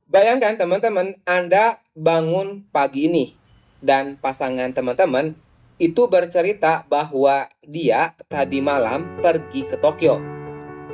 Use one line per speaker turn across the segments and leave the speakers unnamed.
Bayangkan teman-teman, Anda bangun pagi ini dan pasangan teman-teman itu bercerita bahwa dia tadi malam pergi ke Tokyo.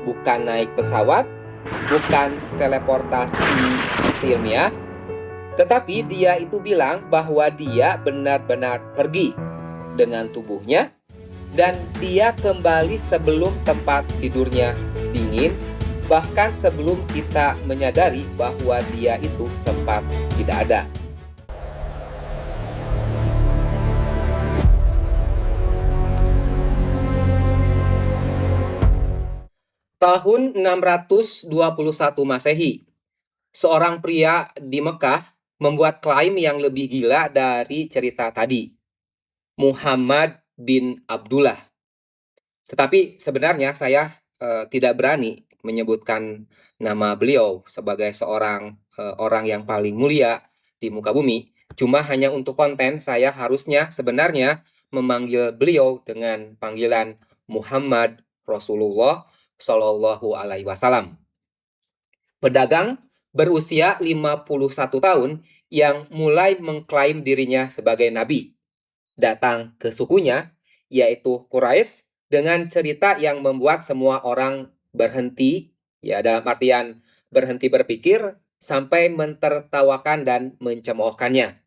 Bukan naik pesawat, bukan teleportasi fiksi ilmiah, tetapi dia itu bilang bahwa dia benar-benar pergi dengan tubuhnya dan dia kembali sebelum tempat tidurnya dingin, bahkan sebelum kita menyadari bahwa dia itu sempat tidak ada. Tahun 621 Masehi, seorang pria di Mekah membuat klaim yang lebih gila dari cerita tadi, Muhammad bin Abdullah. Tetapi sebenarnya saya tidak berani menyebutkan nama beliau sebagai seorang orang yang paling mulia di muka bumi. Cuma hanya untuk konten saya harusnya sebenarnya memanggil beliau dengan panggilan Muhammad Rasulullah Shallallahu Alaihi Wasallam. Pedagang berusia 51 tahun yang mulai mengklaim dirinya sebagai nabi datang ke sukunya, yaitu Quraisy, dengan cerita yang membuat semua orang berhenti, ya dalam artian berhenti berpikir, sampai mentertawakan dan mencemoohkannya.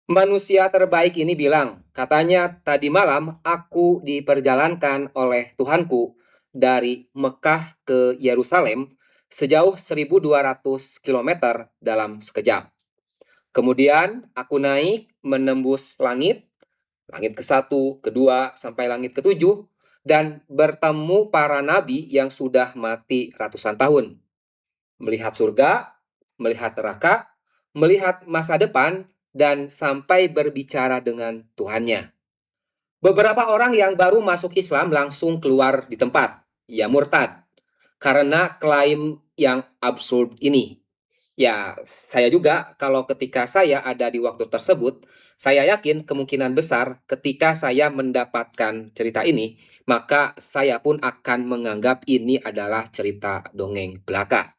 Manusia terbaik ini bilang, katanya tadi malam aku diperjalankan oleh Tuhanku dari Mekah ke Yerusalem sejauh 1.200 km dalam sekejap. Kemudian aku naik menembus langit, langit ke-1, kedua, sampai langit ke-7, dan bertemu para nabi yang sudah mati ratusan tahun. Melihat surga, melihat neraka, melihat masa depan, dan sampai berbicara dengan Tuhannya. Beberapa orang yang baru masuk Islam langsung keluar di tempat, ya murtad, karena klaim yang absurd ini. Ya, saya juga kalau ketika saya ada di waktu tersebut, saya yakin kemungkinan besar ketika saya mendapatkan cerita ini, maka saya pun akan menganggap ini adalah cerita dongeng belaka.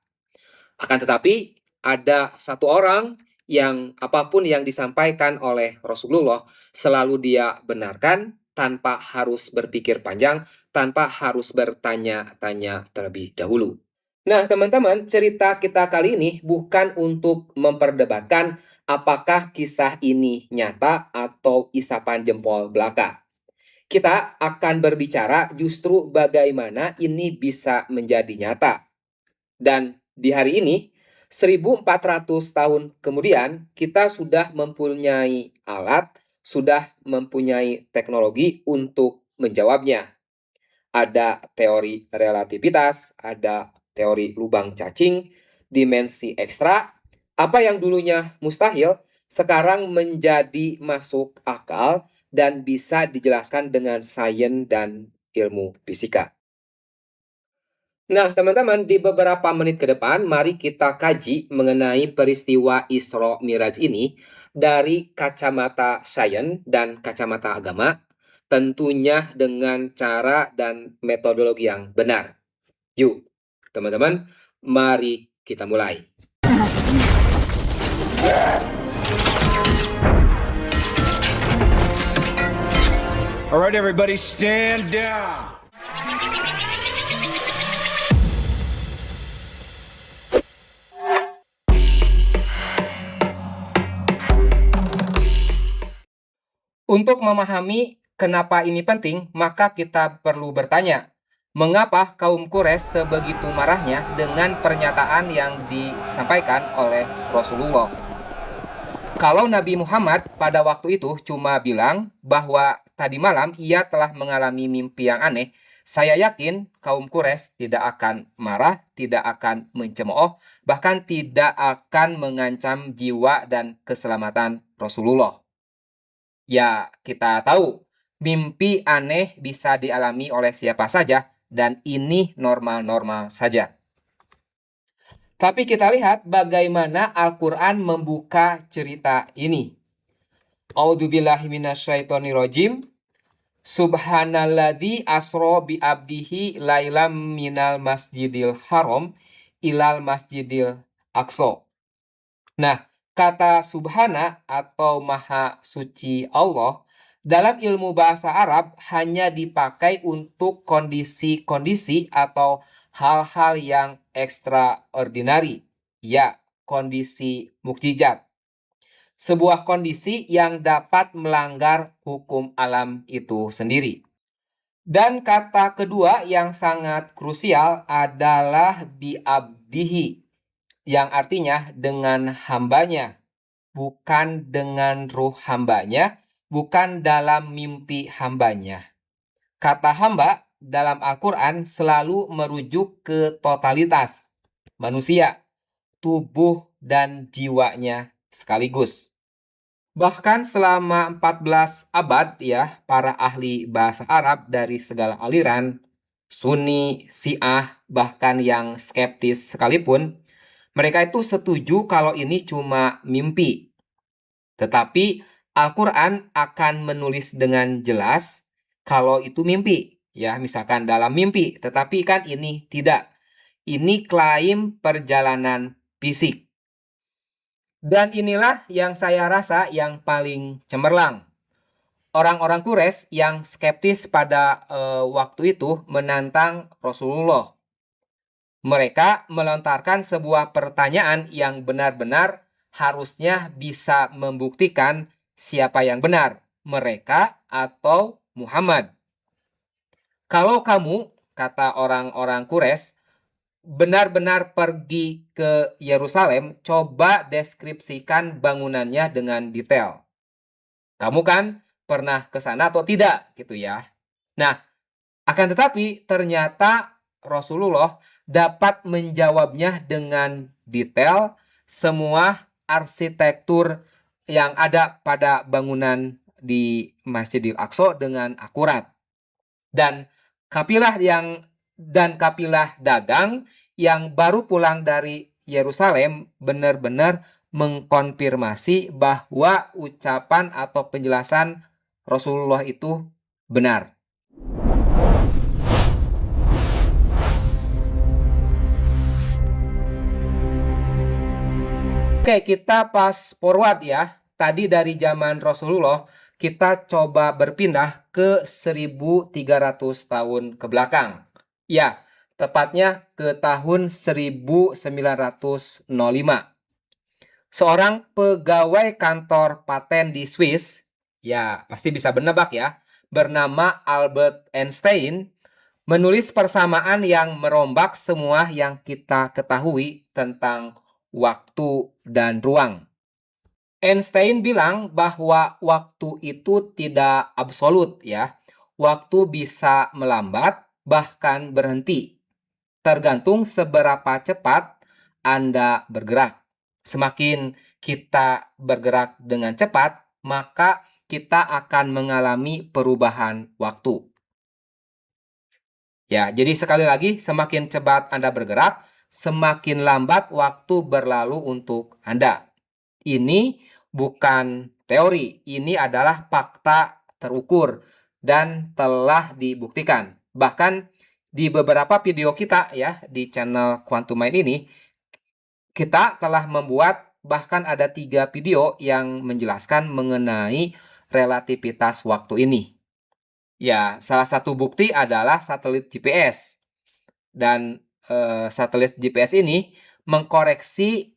Akan tetapi, ada satu orang yang apapun yang disampaikan oleh Rasulullah selalu dia benarkan tanpa harus berpikir panjang, tanpa harus bertanya-tanya terlebih dahulu. Nah, teman-teman, cerita kita kali ini bukan untuk memperdebatkan apakah kisah ini nyata atau isapan jempol belaka. Kita akan berbicara justru bagaimana ini bisa menjadi nyata. Dan di hari ini, 1.400 tahun kemudian, kita sudah mempunyai alat, sudah mempunyai teknologi untuk menjawabnya. Ada teori relativitas, ada teori lubang cacing, dimensi ekstra. Apa yang dulunya mustahil, sekarang menjadi masuk akal dan bisa dijelaskan dengan sains dan ilmu fisika. Nah, teman-teman, di beberapa menit ke depan, mari kita kaji mengenai peristiwa Isra Miraj ini dari kacamata sains dan kacamata agama, tentunya dengan cara dan metodologi yang benar. Yuk, teman-teman, mari kita mulai.
All right, everybody, stand down.
Untuk memahami kenapa ini penting, maka kita perlu bertanya, mengapa kaum Quraisy sebegitu marahnya dengan pernyataan yang disampaikan oleh Rasulullah? Kalau Nabi Muhammad pada waktu itu cuma bilang bahwa tadi malam ia telah mengalami mimpi yang aneh, saya yakin kaum Quraisy tidak akan marah, tidak akan mencemooh, bahkan tidak akan mengancam jiwa dan keselamatan Rasulullah. Ya, kita tahu mimpi aneh bisa dialami oleh siapa saja dan ini normal-normal saja. Tapi kita lihat bagaimana Al-Quran membuka cerita ini. A'udzubillahi minasyaitonirrajim. Subhanalladzi asro bi'abdihi lailam minal masjidil haram ilal masjidil aqsa. Nah, kata subhana atau maha suci Allah dalam ilmu bahasa Arab hanya dipakai untuk kondisi-kondisi atau hal-hal yang extraordinary, ya, kondisi mukjizat. Sebuah kondisi yang dapat melanggar hukum alam itu sendiri. Dan kata kedua yang sangat krusial adalah bi'abdihi, yang artinya dengan hambanya, bukan dengan ruh hambanya, bukan dalam mimpi hambanya. Kata hamba dalam Al-Quran selalu merujuk ke totalitas manusia, tubuh dan jiwanya sekaligus. Bahkan selama 14 abad ya, para ahli bahasa Arab dari segala aliran, Sunni, Syiah, bahkan yang skeptis sekalipun, mereka itu setuju kalau ini cuma mimpi. Tetapi Al-Quran akan menulis dengan jelas kalau itu mimpi. Ya, misalkan dalam mimpi, tetapi kan ini tidak. Ini klaim perjalanan fisik. Dan inilah yang saya rasa yang paling cemerlang. Orang-orang Quraisy yang skeptis pada waktu itu menantang Rasulullah. Mereka melontarkan sebuah pertanyaan yang benar-benar harusnya bisa membuktikan siapa yang benar, mereka atau Muhammad. Kalau kamu, kata orang-orang Quraisy, benar-benar pergi ke Yerusalem, coba deskripsikan bangunannya dengan detail. Kamu kan pernah ke sana atau tidak gitu ya. Nah, akan tetapi ternyata Rasulullah dapat menjawabnya dengan detail semua arsitektur yang ada pada bangunan di Masjidil Aqsa dengan akurat. Dan kapilah dagang yang baru pulang dari Yerusalem benar-benar mengkonfirmasi bahwa ucapan atau penjelasan Rasulullah itu benar. Oke, kita pas forward ya. Tadi dari zaman Rasulullah, kita coba berpindah ke 1300 tahun ke belakang. Ya, tepatnya ke tahun 1905. Seorang pegawai kantor paten di Swiss, ya pasti bisa menebak ya, bernama Albert Einstein, menulis persamaan yang merombak semua yang kita ketahui tentang waktu dan ruang. Einstein bilang bahwa waktu itu tidak absolut ya. Waktu bisa melambat bahkan berhenti. Tergantung seberapa cepat Anda bergerak. Semakin kita bergerak dengan cepat, maka kita akan mengalami perubahan waktu. Ya, jadi sekali lagi, semakin cepat Anda bergerak, semakin lambat waktu berlalu untuk Anda. Ini bukan teori, ini adalah fakta terukur dan telah dibuktikan. Bahkan di beberapa video kita ya di channel Quantum Mind ini, kita telah membuat bahkan ada 3 video yang menjelaskan mengenai relativitas waktu ini. Ya, salah satu bukti adalah satelit GPS. Dan satelit GPS ini mengkoreksi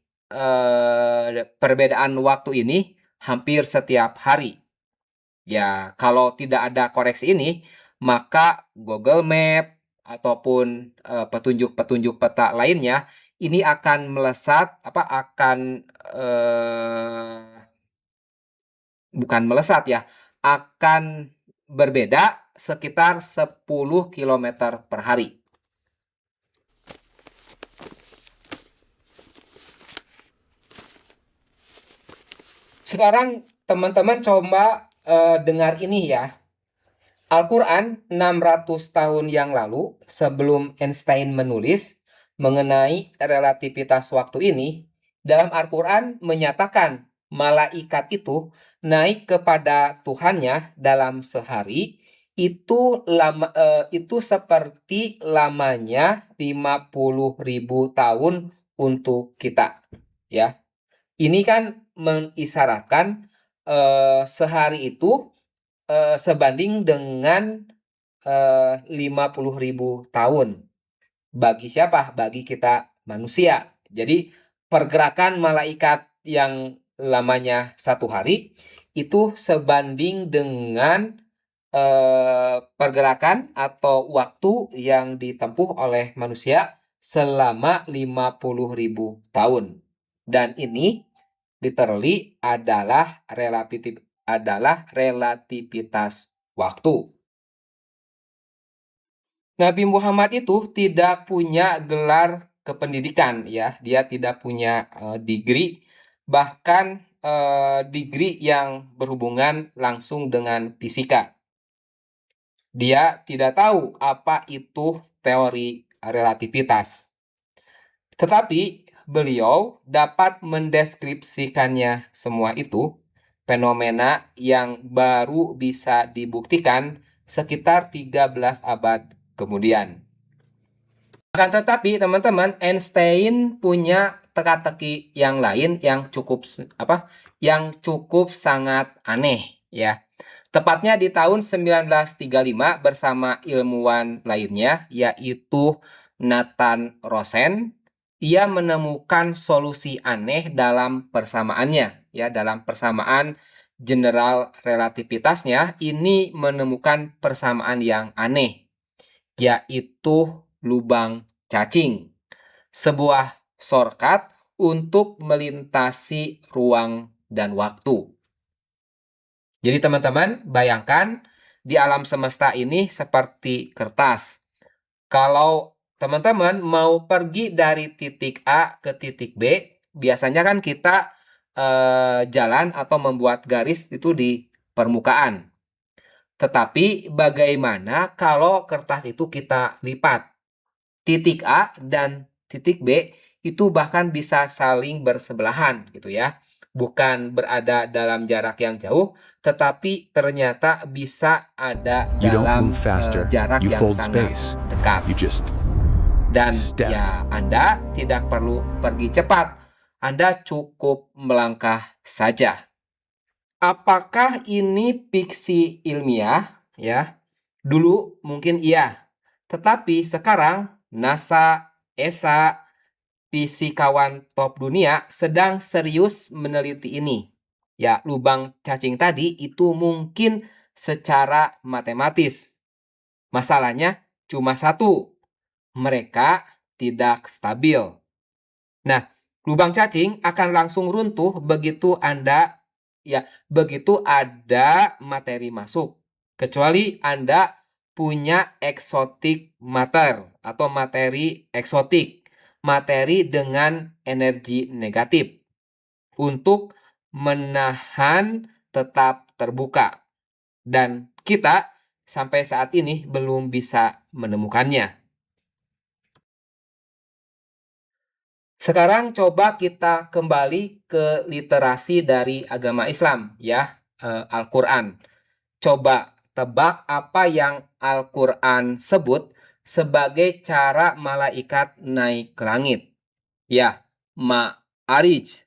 perbedaan waktu ini hampir setiap hari. Ya, kalau tidak ada koreksi ini, maka Google Map ataupun petunjuk-petunjuk peta lainnya ini akan melesat bukan melesat ya, akan berbeda sekitar 10 km per hari. Sekarang teman-teman coba dengar ini ya. Al-Quran 600 tahun yang lalu sebelum Einstein menulis mengenai relativitas waktu ini, dalam Al-Quran menyatakan malaikat itu naik kepada Tuhannya dalam sehari itu seperti lamanya 50.000 tahun untuk kita, ya. Ini kan mengisyaratkan, sehari itu, sebanding dengan, 50.000 tahun. Bagi siapa? Bagi kita manusia. Jadi pergerakan malaikat yang lamanya 1 hari, itu sebanding dengan, pergerakan atau waktu yang ditempuh oleh manusia selama 50.000 tahun. Dan ini literally adalah relativitas waktu. Nabi Muhammad itu tidak punya gelar kependidikan, ya. Dia tidak punya, degree, bahkan, degree yang berhubungan langsung dengan fisika. Dia tidak tahu apa itu teori relativitas. Tetapi beliau dapat mendeskripsikannya semua itu, fenomena yang baru bisa dibuktikan sekitar 13 abad kemudian. Akan tetapi teman-teman, Einstein punya teka-teki yang lain yang cukup sangat aneh, ya. Tepatnya di tahun 1935 bersama ilmuwan lainnya, yaitu Nathan Rosen, ia menemukan solusi aneh dalam persamaannya, ya. Dalam persamaan general relativitasnya, ini menemukan persamaan yang aneh, yaitu lubang cacing, sebuah shortcut untuk melintasi ruang dan waktu. Jadi teman-teman, bayangkan di alam semesta ini seperti kertas. Kalau teman-teman mau pergi dari titik A ke titik B, biasanya kan kita jalan atau membuat garis itu di permukaan. Tetapi bagaimana kalau kertas itu kita lipat? Titik A dan titik B itu bahkan bisa saling bersebelahan gitu ya. Bukan berada dalam jarak yang jauh, tetapi ternyata bisa ada
You don't
dalam
move faster.
jarak
You
yang
fold
sangat
space.
dekat.
You just
Dan
step.
ya Anda tidak perlu pergi cepat. Anda cukup melangkah saja. Apakah ini fiksi ilmiah? Ya, dulu mungkin iya. Tetapi sekarang NASA, ESA, fisikawan top dunia sedang serius meneliti ini. Ya, lubang cacing tadi itu mungkin secara matematis. Masalahnya cuma satu, mereka tidak stabil. Nah, lubang cacing akan langsung runtuh begitu begitu ada materi masuk. Kecuali Anda punya exotic matter atau materi eksotik, materi dengan energi negatif untuk menahan tetap terbuka. Dan kita sampai saat ini belum bisa menemukannya. Sekarang coba kita kembali ke literasi dari agama Islam, ya, Al-Quran. Coba tebak apa yang Al-Quran sebut sebagai cara malaikat naik ke langit. Ya, Ma'arij,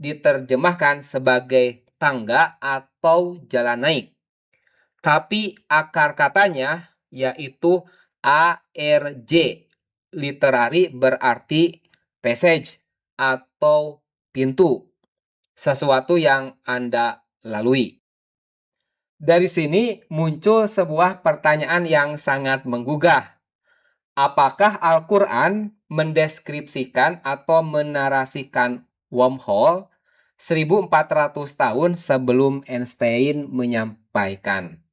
diterjemahkan sebagai tangga atau jalan naik. Tapi akar katanya yaitu ARJ, literari berarti passage atau pintu, sesuatu yang Anda lalui. Dari sini muncul sebuah pertanyaan yang sangat menggugah. Apakah Al-Quran mendeskripsikan atau menarasikan wormhole 1400 tahun sebelum Einstein menyampaikan?